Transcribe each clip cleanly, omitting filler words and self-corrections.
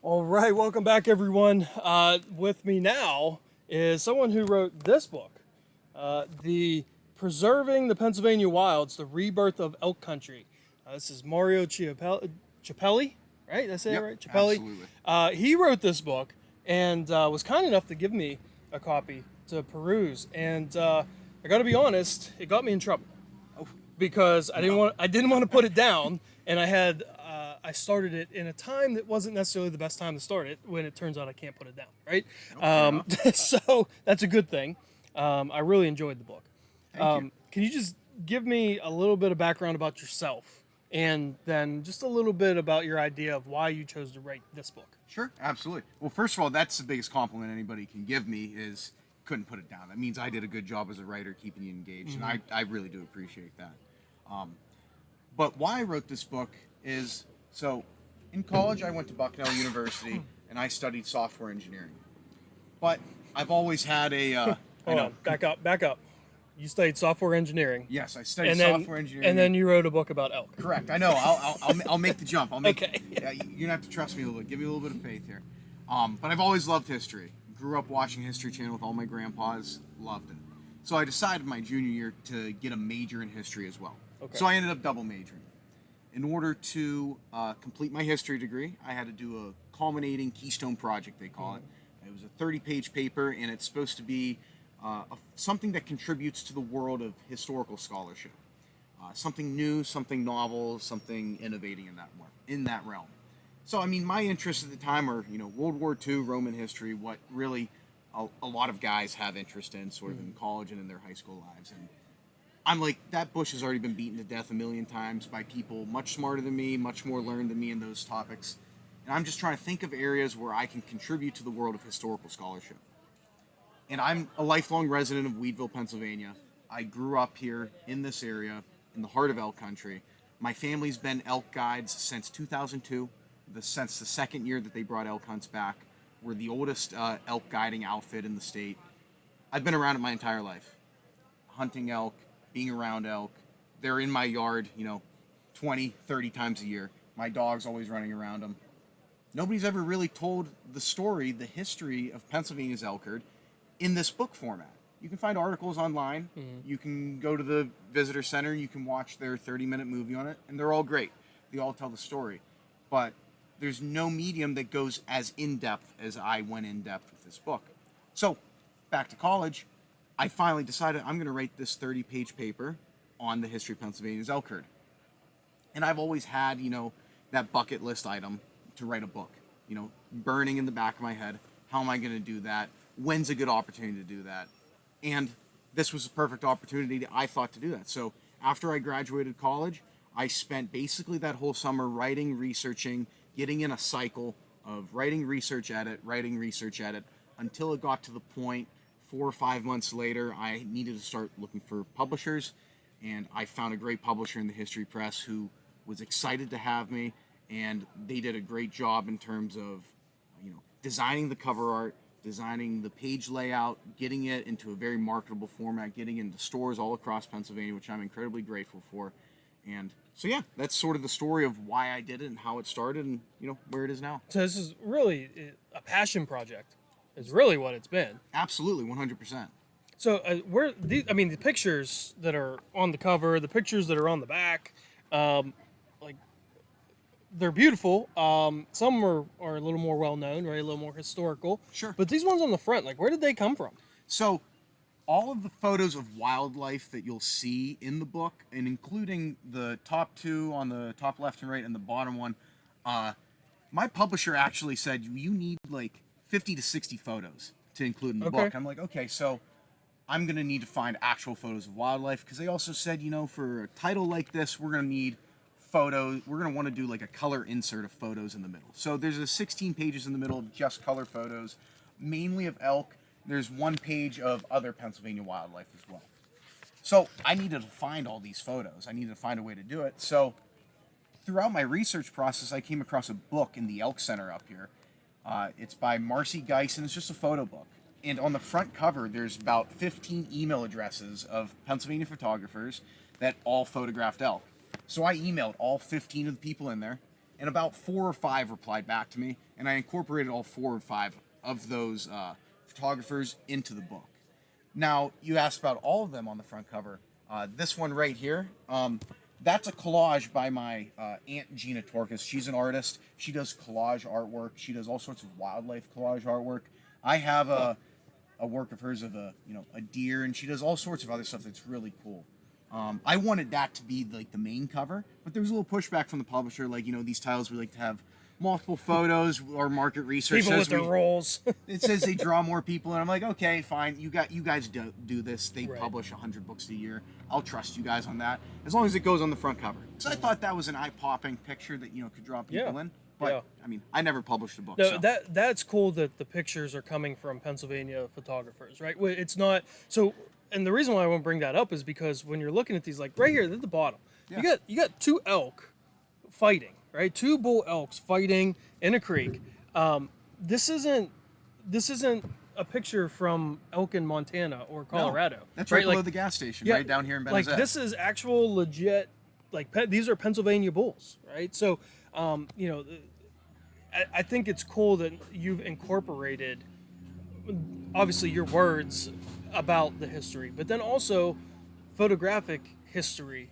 All right, welcome back, everyone. With me now is someone who wrote this book, the Preserving the Pennsylvania Wilds: The Rebirth of Elk Country. This is Mario Chiappelli, right? Did I say it Yep, right? Chiappelli. absolutely. He wrote this book and was kind enough to give me a copy to peruse. And I got to be honest, it got me in trouble Oh, because no. I didn't want to put it down, and I started it in a time that wasn't necessarily the best time to start it. When it turns out I can't put it down, right? No, fair enough. So that's a good thing. I really enjoyed the book. Thank you. Can you just give me a little bit of background about yourself, and then just a little bit about your idea of why you chose to write this book? Sure, absolutely. Well, first of all, that's the biggest compliment anybody can give me is couldn't put it down. That means I did a good job as a writer keeping you engaged, and I really do appreciate that. But why I wrote this book is, so in college I went to Bucknell University and I studied software engineering. But I've always had a, I Hold know, on, back up. You studied software engineering, yes, I studied and then software engineering. and then you wrote a book about elk. Correct. I know. I'll make the jump. I'll make. Okay. Yeah, you're gonna have to trust me a little bit. Give me a little bit of faith here. But I've always loved history. Grew up watching History Channel with all my grandpas. Loved it. So I decided my junior year to get a major in history as well. Okay. So I ended up double majoring. In order to complete my history degree, I had to do a culminating keystone project, they call it. It was a 30-page paper, and it's supposed to be something that contributes to the world of historical scholarship. Something new, something novel, something innovating in that realm. So, I mean, my interests at the time are, World War II, Roman history, what really a lot of guys have interest in, sort of in college and in their high school lives. And I'm like, that bush has already been beaten to death a million times by people much smarter than me, much more learned than me in those topics. And I'm just trying to think of areas where I can contribute to the world of historical scholarship. And I'm a lifelong resident of Weedville, Pennsylvania. I grew up here in this area, in the heart of elk country. My family's been elk guides since 2002, since the second year that they brought elk hunts back. We're the oldest elk guiding outfit in the state. I've been around it my entire life, hunting elk, being around elk. They're in my yard, 20, 30 times a year. My dog's always running around them. Nobody's ever really told the story, the history of Pennsylvania's elk herd in this book format. You can find articles online. You can go to the visitor center. You can watch their 30-minute movie on it, and they're all great. They all tell the story. But there's no medium that goes as in-depth as I went in-depth with this book. So, back to college, I finally decided I'm going to write this 30-page paper on the history of Pennsylvania's elk herd. And I've always had, that bucket list item to write a book, burning in the back of my head. How am I going to do that? When's a good opportunity to do that? And this was a perfect opportunity, I thought, to do that. So after I graduated college, I spent basically that whole summer writing, researching, getting in a cycle of writing, research, edit, until it got to the point 4 or 5 months later, I needed to start looking for publishers. And I found a great publisher in the History Press who was excited to have me. And they did a great job in terms of, designing the cover art, designing the page layout, getting it into a very marketable format, getting into stores all across Pennsylvania, which I'm incredibly grateful for. And so, yeah, that's sort of the story of why I did it and how it started and, where it is now. So this is really a passion project. Is really what it's been. Absolutely, 100%. So the pictures that are on the cover, the pictures that are on the back, like they're beautiful. Some are a little more well known, right? A little more historical. Sure. But these ones on the front, like, where did they come from? So, all of the photos of wildlife that you'll see in the book, and including the top two on the top left and right and the bottom one, my publisher actually said you need like 50 to 60 photos to include in the book. I'm like, okay, so I'm going to need to find actual photos of wildlife, because they also said, for a title like this, we're going to need photos. We're going to want to do like a color insert of photos in the middle. So there's a 16 pages in the middle of just color photos, mainly of elk. There's 1 page of other Pennsylvania wildlife as well. So I needed to find all these photos. I needed to find a way to do it. So throughout my research process, I came across a book in the Elk Center up here. It's by Marcy Geis, and it's just a photo book. And on the front cover, there's about 15 email addresses of Pennsylvania photographers that all photographed elk. So I emailed all 15 of the people in there, and about 4 or 5 replied back to me, and I incorporated all 4 or 5 of those photographers into the book. Now, you asked about all of them on the front cover. This one right here, that's a collage by my Aunt Gina Torcas. She's an artist. She does collage artwork. She does all sorts of wildlife collage artwork. I have a work of hers of a deer, and she does all sorts of other stuff that's really cool. I wanted that to be like the main cover, but there was a little pushback from the publisher, like, these titles we like to have multiple photos. Or market research People with their roles. it says they draw more people, and I'm like, okay, fine, you guys do this. They Right. publish 100 books a year. I'll trust you guys on that, as long as it goes on the front cover. Because I thought that was an eye-popping picture that could draw people Yeah. in. But Yeah. I mean, I never published a book. No, So. that's cool that the pictures are coming from Pennsylvania photographers, right? It's not so. And the reason why I want to bring that up is because when you're looking at these, like right here at the bottom, Yeah. you got 2 elk fighting, right? 2 bull elks fighting in a creek. This isn't a picture from elk in Montana or Colorado. No, that's right below Like, the gas station, yeah, right down here in like Benazet. this is actual legit. Like these are Pennsylvania bulls, right? So, I think it's cool that you've incorporated obviously your words about the history, but then also photographic history,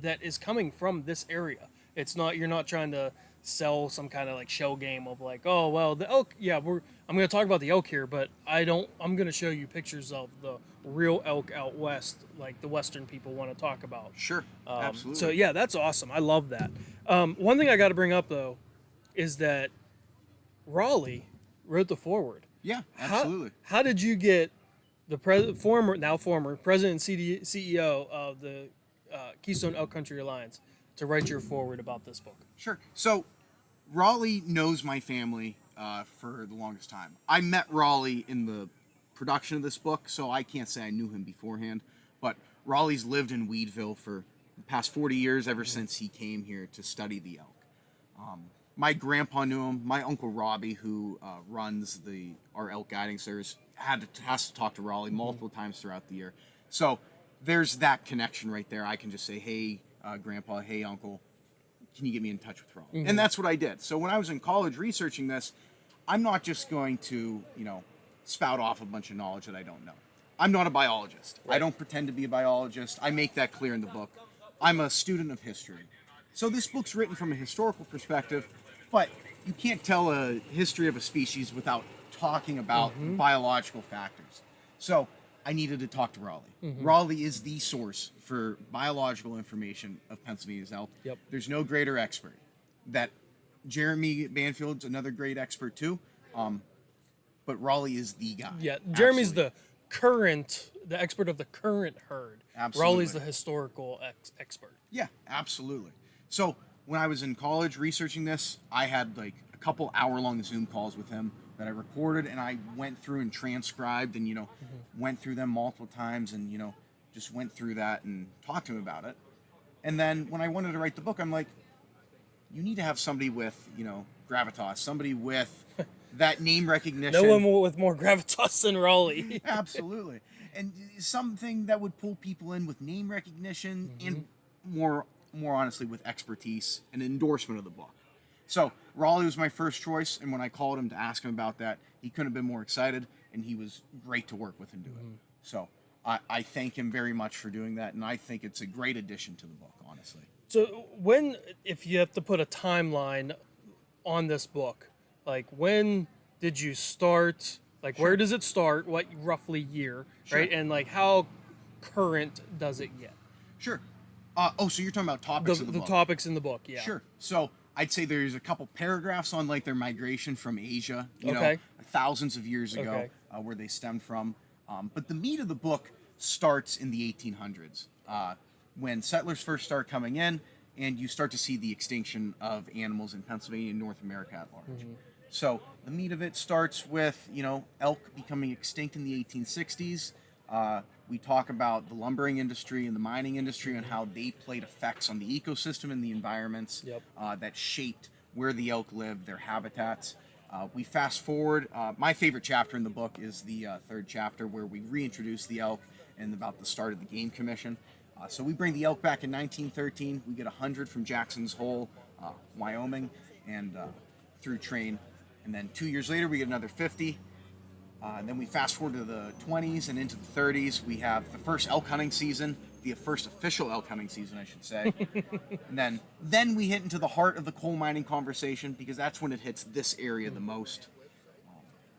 that is coming from this area. It's not, you're not trying to sell some kind of like shell game of like, oh well, the elk, yeah, I'm going to talk about the elk here, but I'm going to show you pictures of the real elk out west, like the Western people want to talk about. Sure, absolutely. So yeah, that's awesome. I love that. One thing I got to bring up though is that Raleigh wrote the foreword. Yeah, absolutely. How did you get the former president and CEO of the Keystone Elk Country Alliance to write your foreword about this book? Sure. So, Raleigh knows my family for the longest time. I met Raleigh in the production of this book, so I can't say I knew him beforehand. But Raleigh's lived in Weedville for the past 40 years, ever since he came here to study the elk. My grandpa knew him. My uncle Robbie, who runs our elk guiding service, has to talk to Raleigh multiple times throughout the year. So there's that connection right there. I can just say, hey, Grandpa, hey, Uncle, can you get me in touch with Raleigh? And that's what I did. So when I was in college researching this, I'm not just going to, spout off a bunch of knowledge that I don't know. I'm not a biologist. Right. I don't pretend to be a biologist. I make that clear in the book. I'm a student of history. So this book's written from a historical perspective, but you can't tell a history of a species without talking about biological factors. So I needed to talk to Raleigh. Raleigh is the source for biological information of Pennsylvania's elk. Yep. There's no greater expert. That Jeremy Banfield's another great expert too, but Raleigh is the guy. Yeah, Jeremy's Absolutely. the expert of the current herd. Absolutely. Raleigh's the historical expert. Yeah, absolutely. So when I was in college researching this, I had like a couple hour-long Zoom calls with him that I recorded, and I went through and transcribed and, went through them multiple times and, just went through that and talked to him about it. And then when I wanted to write the book, I'm like, you need to have somebody with, gravitas, somebody with that name recognition. No one with more gravitas than Raleigh. Absolutely. And something that would pull people in with name recognition and more honestly with expertise and endorsement of the book. So Raleigh was my first choice, and when I called him to ask him about that, he couldn't have been more excited, and he was great to work with and do it. So I thank him very much for doing that, and I think it's a great addition to the book, honestly. So if you have to put a timeline on this book, like when did you start? Like where does it start? What roughly year, right? And like how current does it get? Sure. So you're talking about topics of the book. The topics in the book, yeah. Sure. So I'd say there's a couple paragraphs on like their migration from Asia, thousands of years ago, where they stemmed from. But the meat of the book starts in the 1800s, when settlers first start coming in, and you start to see the extinction of animals in Pennsylvania and North America at large. So the meat of it starts with, elk becoming extinct in the 1860s. We talk about the lumbering industry and the mining industry and how they played effects on the ecosystem and the environments that shaped where the elk lived, their habitats. We fast forward. My favorite chapter in the book is the third chapter, where we reintroduce the elk and about the start of the Game Commission. So we bring the elk back in 1913. We get 100 from Jackson's Hole Wyoming, and through train. And then 2 years later, we get another 50. And then we fast forward to the 20s and into the 30s. We have the first elk hunting season, the first official elk hunting season, I should say. And then we hit into the heart of the coal mining conversation, because that's when it hits this area the most.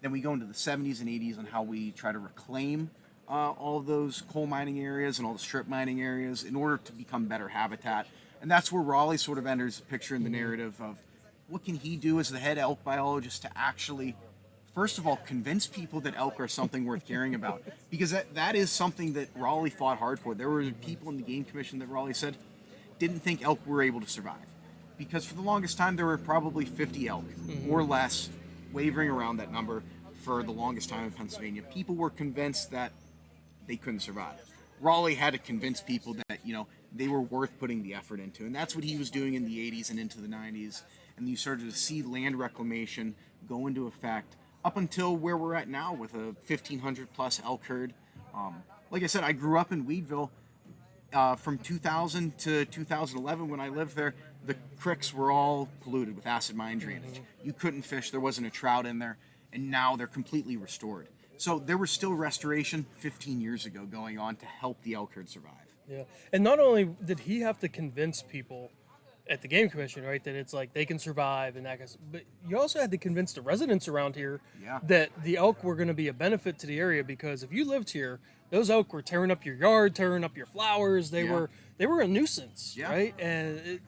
Then we go into the 70s and 80s on how we try to reclaim all of those coal mining areas and all the strip mining areas in order to become better habitat. And that's where Raleigh sort of enters the picture in the narrative of what can he do as the head elk biologist to actually, first of all, convince people that elk are something worth caring about. Because that is something that Raleigh fought hard for. There were people in the Game Commission that Raleigh said didn't think elk were able to survive. Because for the longest time, there were probably 50 elk, or less, wavering around that number for the longest time in Pennsylvania. People were convinced that they couldn't survive. Raleigh had to convince people that, they were worth putting the effort into. And that's what he was doing in the 80s and into the 90s. And you started to see land reclamation go into effect up until where we're at now with a 1,500 plus elk herd. Like I said, I grew up in Weedville. From 2000 to 2011, when I lived there, the creeks were all polluted with acid mine drainage. You couldn't fish. There wasn't a trout in there. And now they're completely restored. So there was still restoration 15 years ago going on to help the elk herd survive. Yeah. And not only did he have to convince people at the Game Commission, right, that it's like they can survive and that kind of, but you also had to convince the residents around here that the elk were going to be a benefit to the area, because if you lived here, those elk were tearing up your yard, tearing up your flowers. They were a nuisance, right? And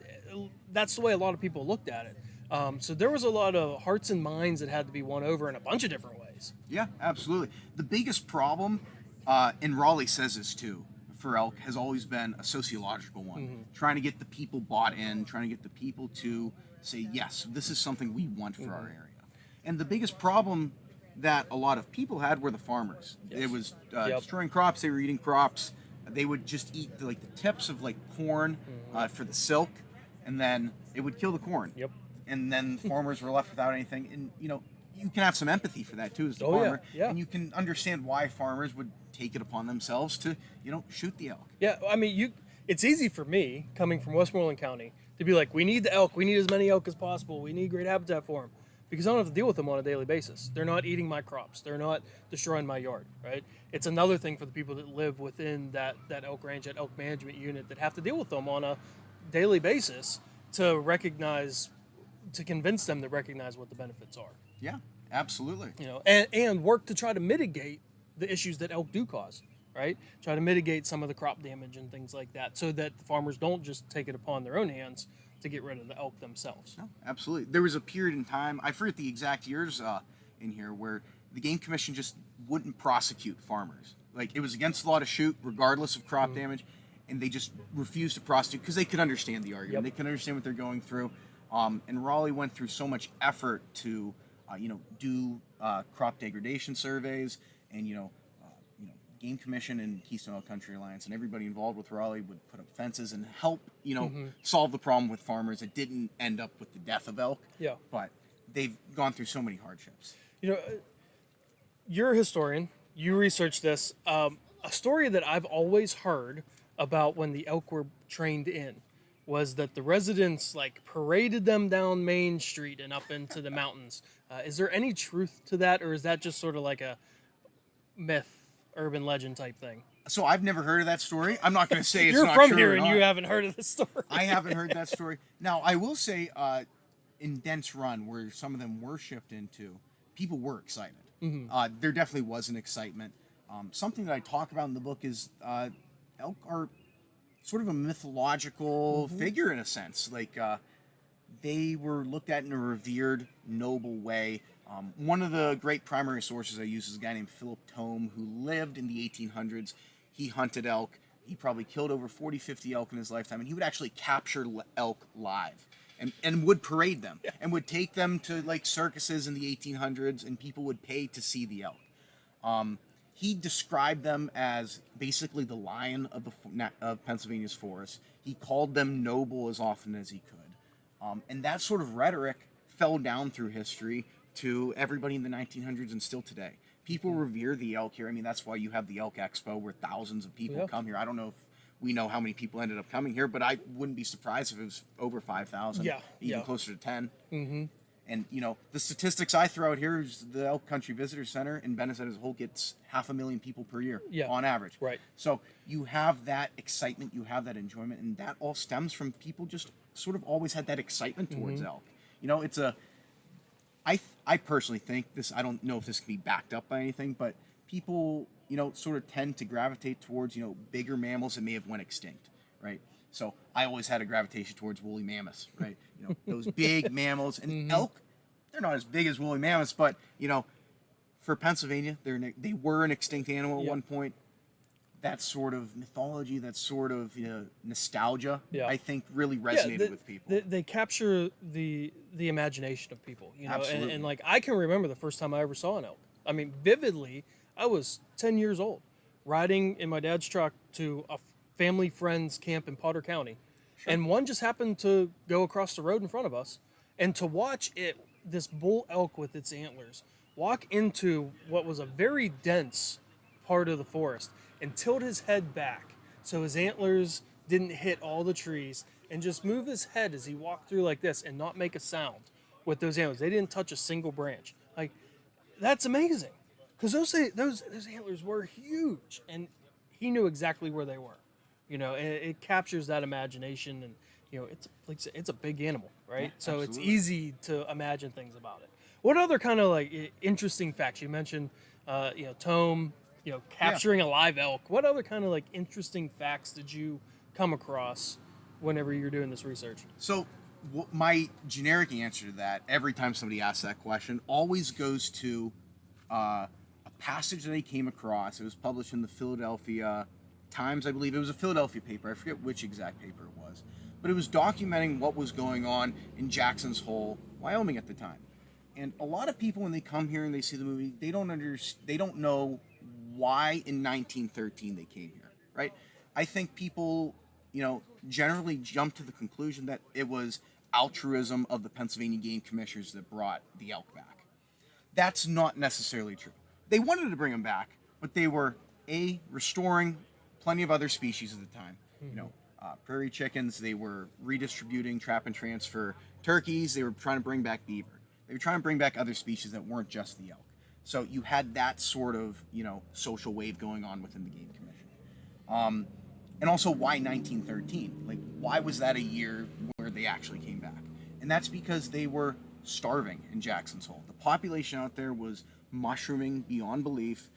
that's the way a lot of people looked at it. So there was a lot of hearts and minds that had to be won over in a bunch of different ways. Yeah, absolutely. The biggest problem, and Raleigh says this too, for elk has always been a sociological one. Trying to get the people bought in, trying to get the people to say, yes, this is something we want for our area. And the biggest problem that a lot of people had were the farmers. It was destroying crops, they were eating crops. They would just eat the tips of corn for the silk, and then it would kill the corn. And then the farmers were left without anything. And, you can have some empathy for that too as the farmer. And you can understand why farmers would take it upon themselves to, shoot the elk. Yeah, I mean, it's easy for me, coming from Westmoreland County, to be like, we need the elk, we need as many elk as possible, we need great habitat for them, because I don't have to deal with them on a daily basis. They're not eating my crops, they're not destroying my yard, right? It's another thing for the people that live within that elk range, that elk management unit, that have to deal with them on a daily basis to convince them to recognize what the benefits are. Yeah, absolutely. And work to try to mitigate the issues that elk do cause, right? Try to mitigate some of the crop damage and things like that, so that the farmers don't just take it upon their own hands to get rid of the elk themselves. No, absolutely. There was a period in time, I forget the exact years in here, where the Game Commission just wouldn't prosecute farmers. It was against the law to shoot regardless of crop damage, and they just refused to prosecute because they could understand the argument. They could understand what they're going through. And Raleigh went through so much effort to, do crop degradation surveys, and Game Commission and Keystone Elk Country Alliance and everybody involved with Raleigh would put up fences and help, solve the problem with farmers. It didn't end up with the death of elk. But they've gone through so many hardships. You're a historian. You researched this. A story that I've always heard about when the elk were trained in was that the residents paraded them down Main Street and up into the mountains. Is there any truth to that, or is that just sort of like a myth, urban legend type thing? So I've never heard of that story. I'm not going to say it's You're not from true here or and not. you haven't heard of this story. I haven't heard that story. Now, I will say, in Dense Run, where some of them were shipped into, people were excited. There definitely was an excitement. Something that I talk about in the book is elk are sort of a mythological figure in a sense. They were looked at in a revered, noble way. One of the great primary sources I use is a guy named Philip Tome, who lived in the 1800s. He hunted elk. He probably killed over 40, 50 elk in his lifetime, and he would actually capture elk live and would parade them and would take them to circuses in the 1800s, and people would pay to see the elk. He described them as basically the lion of Pennsylvania's forests. He called them noble as often as he could. And that sort of rhetoric fell down through history to everybody in the 1900s and still today. People revere the elk here. I mean, that's why you have the Elk Expo, where thousands of people come here. I don't know if we know how many people ended up coming here, but I wouldn't be surprised if it was over 5,000, Yeah, even yeah. closer to 10. Mm-hmm. And, the statistics I throw out here is the Elk Country Visitor Center in Bennett as a whole gets 500,000 people per year Yeah. on average. Right. So you have that excitement, you have that enjoyment, and that all stems from people just sort of always had that excitement towards elk. It's I personally think this, I don't know if this can be backed up by anything, but people, sort of tend to gravitate towards, bigger mammals that may have went extinct, right? So I always had a gravitation towards woolly mammoths, right? Those big mammals, and elk, they're not as big as woolly mammoths, but, for Pennsylvania, they were an extinct animal at one point. That sort of mythology, that sort of nostalgia, I think really resonated with people. They capture the imagination of people, Absolutely. and like I can remember the first time I ever saw an elk. I mean, vividly. I was 10 years old, riding in my dad's truck to a family friend's camp in Potter County, and one just happened to go across the road in front of us, and to watch this bull elk with its antlers, walk into what was a very dense part of the forest and tilt his head back so his antlers didn't hit all the trees, and just move his head as he walked through like this and not make a sound with those antlers. They didn't touch a single branch. Like, that's amazing, because those antlers were huge, and he knew exactly where they were. And it captures that imagination, and it's like I said, it's a big animal, right? Yeah, so absolutely. it's easy to imagine things about it. What other kind of like interesting facts you mentioned? Tome, capturing a live elk. What other kind of like interesting facts did you come across whenever you're doing this research? So my generic answer to that, every time somebody asks that question, always goes to a passage that I came across. It was published in the Philadelphia Times, I believe. It was a Philadelphia paper. I forget which exact paper it was. But it was documenting what was going on in Jackson's Hole, Wyoming at the time. And a lot of people, when they come here and they see the movie, they don't know why in 1913 they came here, right? I think people, generally jump to the conclusion that it was altruism of the Pennsylvania Game Commissioners that brought the elk back. That's not necessarily true. They wanted to bring them back, but they were restoring plenty of other species at the time. Prairie chickens. They were redistributing trap and transfer turkeys. They were trying to bring back beaver. They were trying to bring back other species that weren't just the elk. So you had that sort of social wave going on within the Game Commission. And also, why 1913? Like, why was that a year where they actually came back? And that's because they were starving in Jackson's Hole. The population out there was mushrooming beyond belief.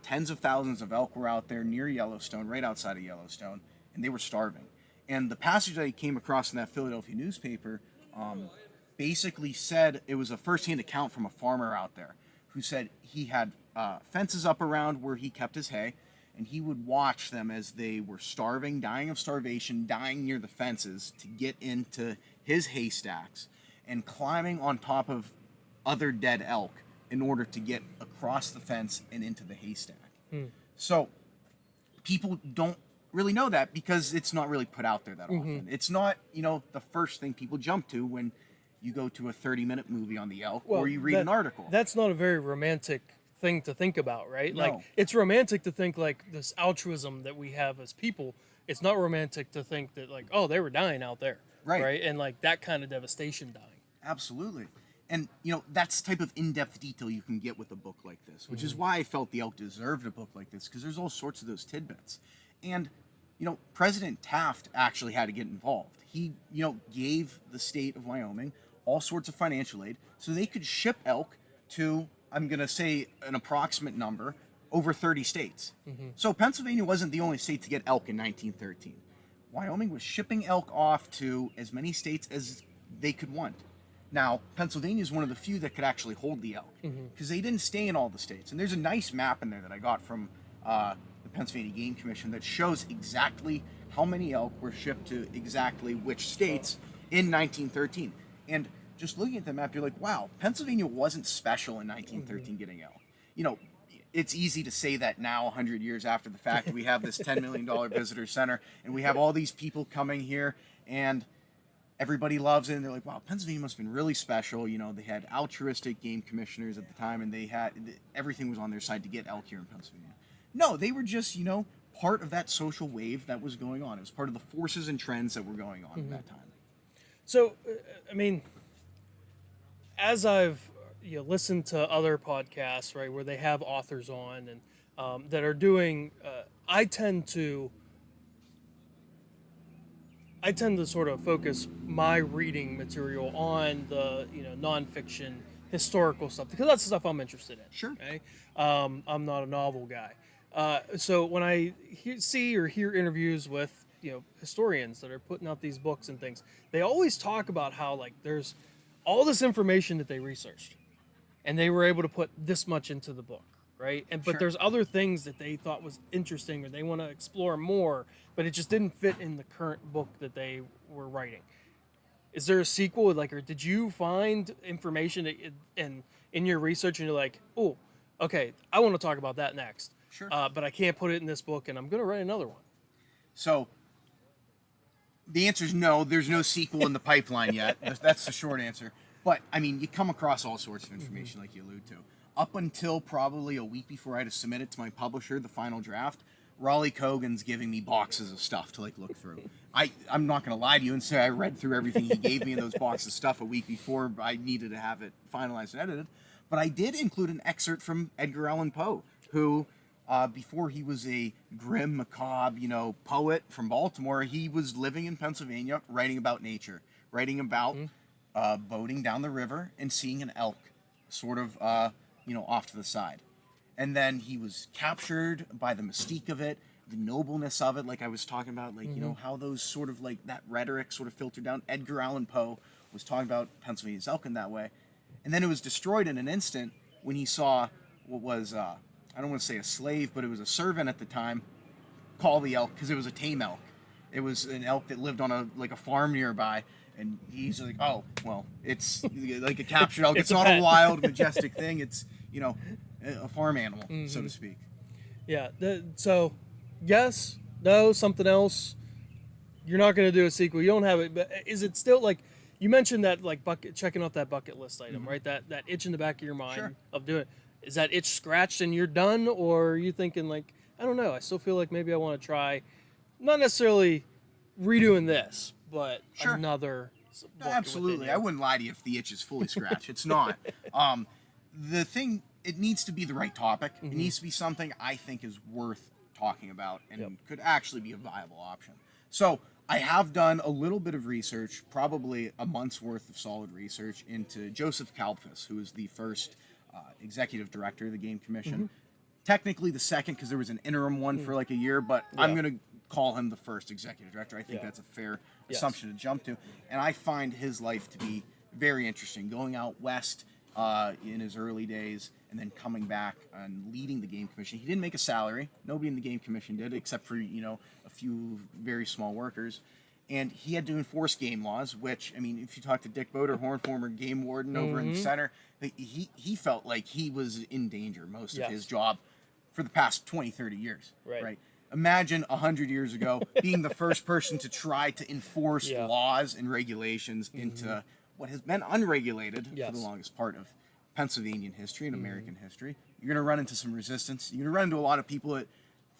Tens of thousands of elk were out there near Yellowstone, right outside of Yellowstone, and they were starving. And the passage that I came across in that Philadelphia newspaper basically said, it was a first-hand account from a farmer out there who said he had fences up around where he kept his hay, and he would watch them as they were starving, dying of starvation, dying near the fences to get into his haystacks, and climbing on top of other dead elk in order to get across the fence and into the haystack. So people don't really know that because it's not really put out there that often. It's not, the first thing people jump to when you go to a 30-minute movie on the elk or you read an article. That's not a very romantic thing to think about, right? No. Like, it's romantic to think like this altruism that we have as people. It's not romantic to think that like, oh, they were dying out there, right? And like that kind of devastation dying. Absolutely. And, that's the type of in-depth detail you can get with a book like this, which is why I felt the elk deserved a book like this, because there's all sorts of those tidbits. And, President Taft actually had to get involved. He, gave the state of Wyoming all sorts of financial aid so they could ship elk to, I'm going to say an approximate number, over 30 states. So Pennsylvania wasn't the only state to get elk in 1913. Wyoming was shipping elk off to as many states as they could want. Now, Pennsylvania is one of the few that could actually hold the elk because they didn't stay in all the states. And there's a nice map in there that I got from the Pennsylvania Game Commission that shows exactly how many elk were shipped to exactly which states in 1913. And just looking at the map, you're like, wow, Pennsylvania wasn't special in 1913 getting elk. It's easy to say that now, 100 years after the fact. We have this $10 million visitor center, and we have all these people coming here, and everybody loves it, and they're like, wow, Pennsylvania must have been really special. They had altruistic game commissioners at the time, and everything was on their side to get elk here in Pennsylvania. No, they were just, part of that social wave that was going on. It was part of the forces and trends that were going on at that time. So, I mean, as I've listened to other podcasts, right, where they have authors on and that are doing, I tend to sort of focus my reading material on the nonfiction historical stuff because that's the stuff I'm interested in. Sure. Okay, I'm not a novel guy, so when I see or hear interviews with historians that are putting out these books and things, they always talk about how like there's all this information that they researched, and they were able to put this much into the book, right? And but Sure. there's other things that they thought was interesting or they want to explore more, but it just didn't fit in the current book that they were writing. Is there a sequel? Like, or did you find information in your research and you're like, oh, okay, I want to talk about that next. Sure. But I can't put it in this book, and I'm going to write another one. So the answer is no. There's no sequel in the pipeline yet. That's the short answer. But I mean, you come across all sorts of information, like you allude to. Up until probably a week before I had to submit it to my publisher, the final draft, Raleigh Cogan's giving me boxes of stuff to like look through. I'm not going to lie to you and say I read through everything he gave me in those boxes of stuff a week before I needed to have it finalized and edited. But I did include an excerpt from Edgar Allan Poe, who, before he was a grim, macabre, poet from Baltimore, he was living in Pennsylvania, writing about nature, writing about boating down the river and seeing an elk, sort of, off to the side. And then he was captured by the mystique of it, the nobleness of it, like I was talking about, like, how those sort of, like, that rhetoric sort of filtered down. Edgar Allan Poe was talking about Pennsylvania's elk in that way. And then it was destroyed in an instant when he saw what was, I don't want to say a slave, but it was a servant at the time, call the elk, because it was a tame elk. It was an elk that lived on a farm nearby. And he's like, oh, well, it's like a captured elk. It's not a wild, majestic thing. It's, a farm animal, so to speak. Yeah. So, yes, no, something else. You're not going to do a sequel. You don't have it. But is it still like you mentioned that like checking off that bucket list item, right? That itch in the back of your mind Sure. of doing it. Is that itch scratched and you're done, or are you thinking like, I don't know, I still feel like maybe I want to try, not necessarily redoing this, but Sure. another. No, absolutely. I wouldn't lie to you if the itch is fully scratched. It's not. The thing, it needs to be the right topic. It needs to be something I think is worth talking about and could actually be a viable option. So I have done a little bit of research, probably a month's worth of solid research into Joseph Kalbfus, who is the first executive director of the Game Commission. Technically the second, because there was an interim one for like a year, but I'm going to call him the first executive director. I think that's a fair assumption to jump to. And I find his life to be very interesting, going out west in his early days and then coming back and leading the Game Commission. He didn't make a salary. Nobody in the Game Commission did, except for, a few very small workers. And he had to enforce game laws, which, I mean, if you talk to Dick Boderhorn, former game warden over in the center, he felt like he was in danger most of his job for the past 20, 30 years. Right? Imagine 100 years ago being the first person to try to enforce laws and regulations into what has been unregulated for the longest part of Pennsylvanian history and American history. You're going to run into some resistance. You're going to run into a lot of people that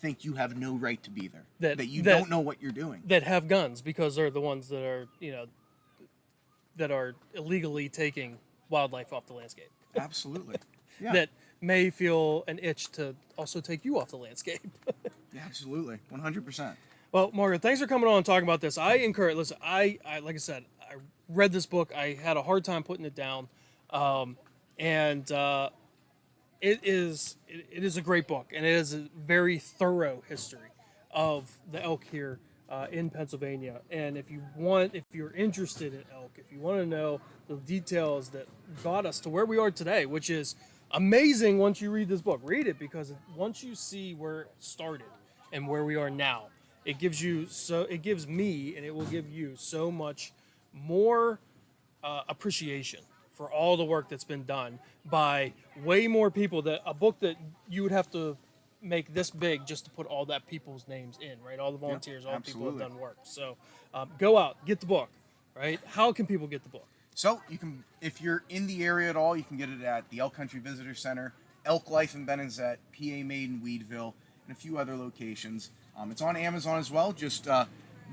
think you have no right to be there, that you don't know what you're doing. That have guns because they're the ones that are, that are illegally taking wildlife off the landscape. Absolutely. Yeah. That may feel an itch to also take you off the landscape. Yeah, absolutely. 100%. Well, Margaret, thanks for coming on and talking about this. I encourage, listen, I like I said, I read this book. I had a hard time putting it down. It is a great book, and it is a very thorough history of the elk here in Pennsylvania. And if you're interested in elk, if you want to know the details that got us to where we are today, which is amazing once you read this book, read it, because once you see where it started and where we are now, it gives me, and it will give you so much more appreciation for all the work that's been done by way more people. That a book that you would have to make this big just to put all that people's names in, right? All the volunteers, all the people who have done work. So go out, get the book, right? How can people get the book? So you can, if you're in the area at all, you can get it at the Elk Country Visitor Center, Elk Life in Benazet, PA Made in Weedville, and a few other locations. It's on Amazon as well. Just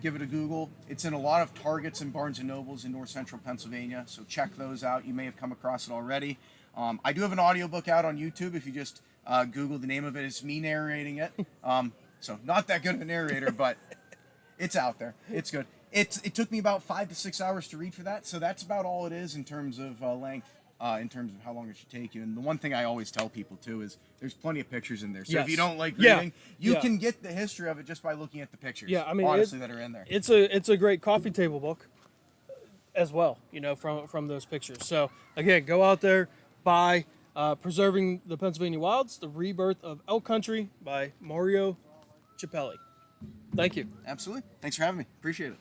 give it a Google. It's in a lot of Targets and Barnes and Nobles in North Central Pennsylvania, so check those out. You may have come across it already. I do have an audiobook out on YouTube. If you just Google the name of it, it's me narrating it. So not that good of a narrator, but it's out there. It's good. It took me about 5 to 6 hours to read for that, so that's about all it is in terms of length, in terms of how long it should take you. And the one thing I always tell people too is there's plenty of pictures in there. So if you don't like reading, you can get the history of it just by looking at the pictures. Yeah, I mean, honestly, that are in there. It's a great coffee table book as well, you know, from those pictures. So again, go out there, buy Preserving the Pennsylvania Wilds: The Rebirth of Elk Country by Mario Chiappelli. Thank you. Absolutely. Thanks for having me. Appreciate it.